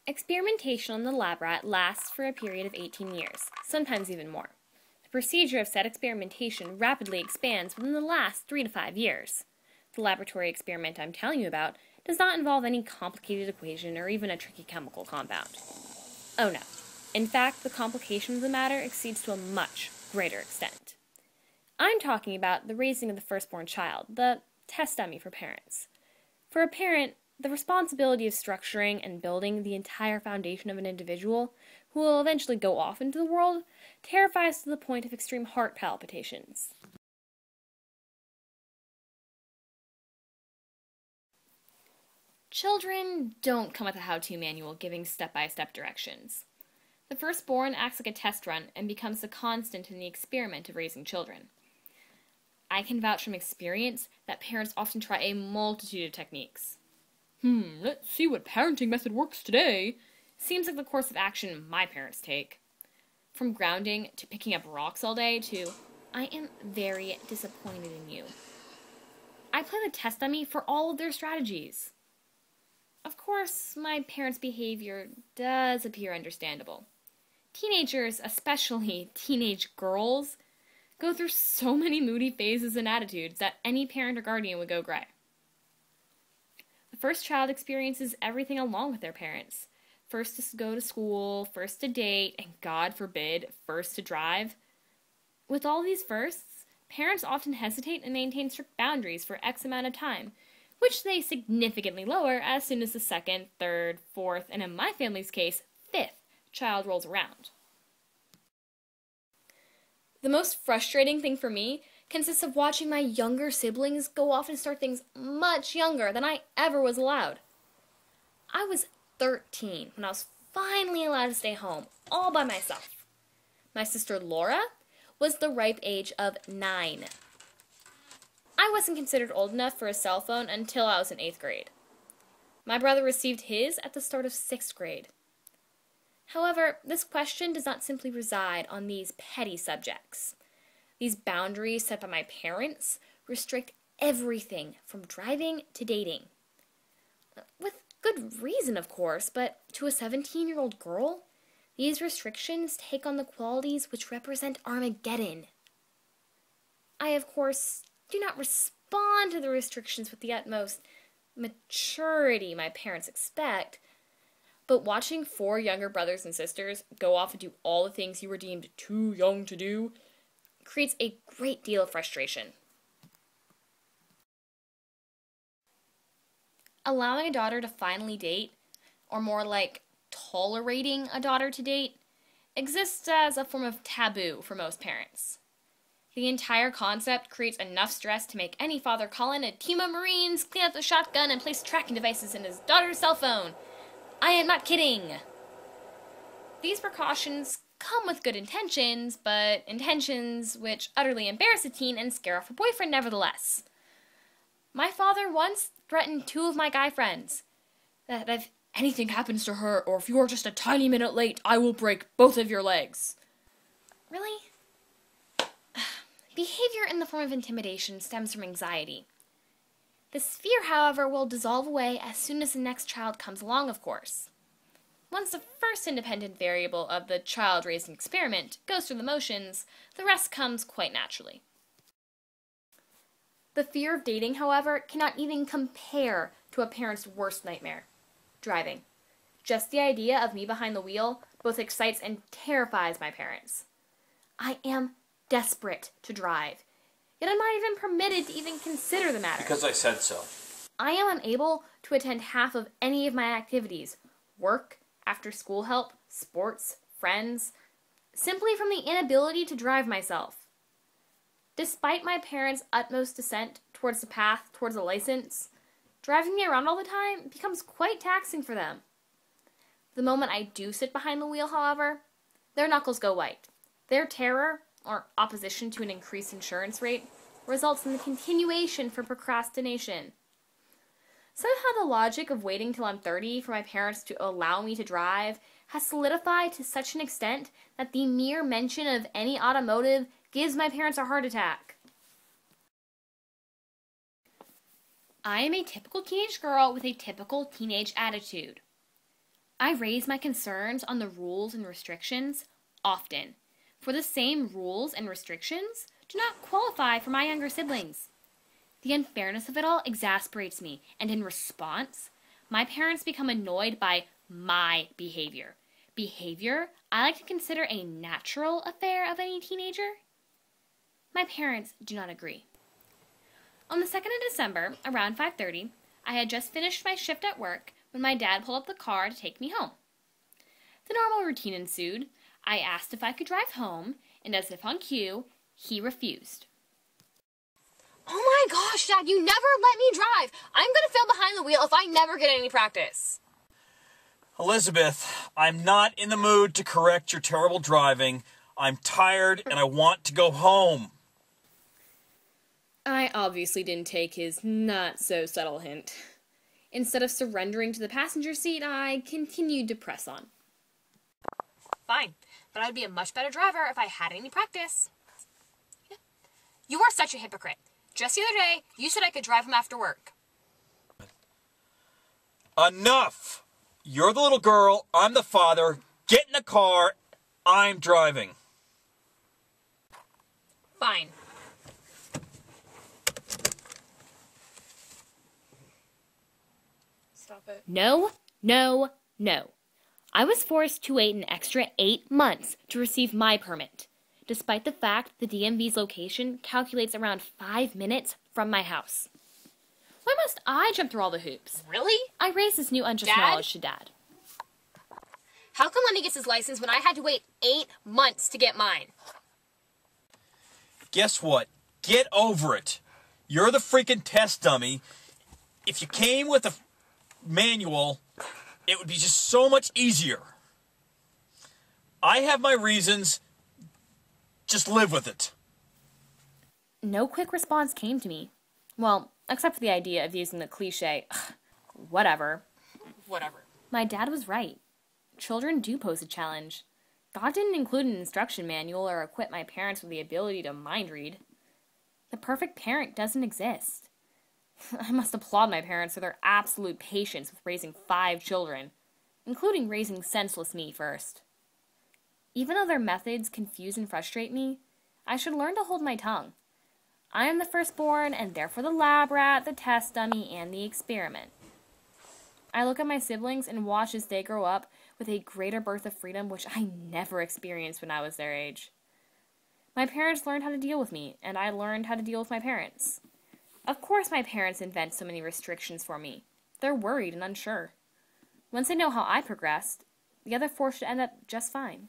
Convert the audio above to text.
Experimentation on the lab rat lasts for a period of 18 years, sometimes even more. The procedure of said experimentation rapidly expands within the last 3 to 5 years. The laboratory experiment I'm telling you about does not involve any complicated equation or even a tricky chemical compound. Oh no. In fact, the complication of the matter exceeds to a much greater extent. I'm talking about the raising of the firstborn child, the test dummy for parents. For a parent, the responsibility of structuring and building the entire foundation of an individual, who will eventually go off into the world, terrifies to the point of extreme heart palpitations. Children don't come with a how-to manual giving step-by-step directions. The firstborn acts like a test run and becomes the constant in the experiment of raising children. I can vouch from experience that parents often try a multitude of techniques. Let's see what parenting method works today, seems like the course of action my parents take. From grounding to picking up rocks all day to, I am very disappointed in you. I play the test dummy for all of their strategies. Of course, my parents' behavior does appear understandable. Teenagers, especially teenage girls, go through so many moody phases and attitudes that any parent or guardian would go gray. The first child experiences everything along with their parents. First to go to school, first to date, and God forbid, first to drive. With all these firsts, parents often hesitate and maintain strict boundaries for X amount of time, which they significantly lower as soon as the second, third, fourth, and in my family's case, fifth child rolls around. The most frustrating thing for me consists of watching my younger siblings go off and start things much younger than I ever was allowed. I was 13 when I was finally allowed to stay home, all by myself. My sister Laura was the ripe age of 9. I wasn't considered old enough for a cell phone until I was in 8th grade. My brother received his at the start of 6th grade. However, this question does not simply reside on these petty subjects. These boundaries set by my parents restrict everything from driving to dating. With good reason, of course, but to a 17-year-old girl, these restrictions take on the qualities which represent Armageddon. I, of course, do not respond to the restrictions with the utmost maturity my parents expect, but watching 4 younger brothers and sisters go off and do all the things you were deemed too young to do creates a great deal of frustration. Allowing a daughter to finally date, or more like tolerating a daughter to date, exists as a form of taboo for most parents. The entire concept creates enough stress to make any father call in a team of Marines, clean up the shotgun, and place tracking devices in his daughter's cell phone. I am not kidding. These precautions come with good intentions, but intentions which utterly embarrass a teen and scare off her boyfriend nevertheless. My father once threatened 2 of my guy friends that if anything happens to her, or if you are just a tiny minute late, I will break both of your legs. Really? Behavior in the form of intimidation stems from anxiety. This fear, however, will dissolve away as soon as the next child comes along, of course. Once the first independent variable of the child-raising experiment goes through the motions, the rest comes quite naturally. The fear of dating, however, cannot even compare to a parent's worst nightmare: driving. Just the idea of me behind the wheel both excites and terrifies my parents. I am desperate to drive, yet I'm not even permitted to even consider the matter. Because I said so. I am unable to attend half of any of my activities, work, after-school help, sports, friends, simply from the inability to drive myself. Despite my parents' utmost dissent towards the path towards a license, driving me around all the time becomes quite taxing for them. The moment I do sit behind the wheel, however, their knuckles go white. Their terror, or opposition to an increased insurance rate, results in the continuation for procrastination. Somehow the logic of waiting till I'm 30 for my parents to allow me to drive has solidified to such an extent that the mere mention of any automotive gives my parents a heart attack. I am a typical teenage girl with a typical teenage attitude. I raise my concerns on the rules and restrictions often, for the same rules and restrictions do not qualify for my younger siblings. The unfairness of it all exasperates me, and in response, my parents become annoyed by my behavior. Behavior I like to consider a natural affair of any teenager. My parents do not agree. On the 2nd of December, around 5:30, I had just finished my shift at work when my dad pulled up the car to take me home. The normal routine ensued. I asked if I could drive home, and as if on cue, he refused. Oh my gosh, Dad, you never let me drive. I'm going to fail behind the wheel if I never get any practice. Elizabeth, I'm not in the mood to correct your terrible driving. I'm tired and I want to go home. I obviously didn't take his not-so-subtle hint. Instead of surrendering to the passenger seat, I continued to press on. Fine, but I would be a much better driver if I had any practice. Yeah. You are such a hypocrite. Just the other day, you said I could drive home after work. Enough! You're the little girl, I'm the father. Get in the car, I'm driving. Fine. Stop it. No, no, no. I was forced to wait an extra 8 months to receive my permit, despite the fact the DMV's location calculates around 5 minutes from my house. Why must I jump through all the hoops? Really? I raised this new unjust Dad? knowledge to Dad. How come Lenny gets his license when I had to wait 8 months to get mine? Guess what? Get over it. You're the freaking test dummy. If you came with a manual, it would be just so much easier. I have my reasons. Just live with it. No quick response came to me. Well, except for the idea of using the cliche, whatever. Whatever. My dad was right. Children do pose a challenge. God didn't include an instruction manual or equip my parents with the ability to mind read. The perfect parent doesn't exist. I must applaud my parents for their absolute patience with raising 5 children, including raising senseless me first. Even though their methods confuse and frustrate me, I should learn to hold my tongue. I am the firstborn, and therefore the lab rat, the test dummy, and the experiment. I look at my siblings and watch as they grow up with a greater birth of freedom which I never experienced when I was their age. My parents learned how to deal with me, and I learned how to deal with my parents. Of course my parents invent so many restrictions for me. They're worried and unsure. Once they know how I progressed, the other 4 should end up just fine.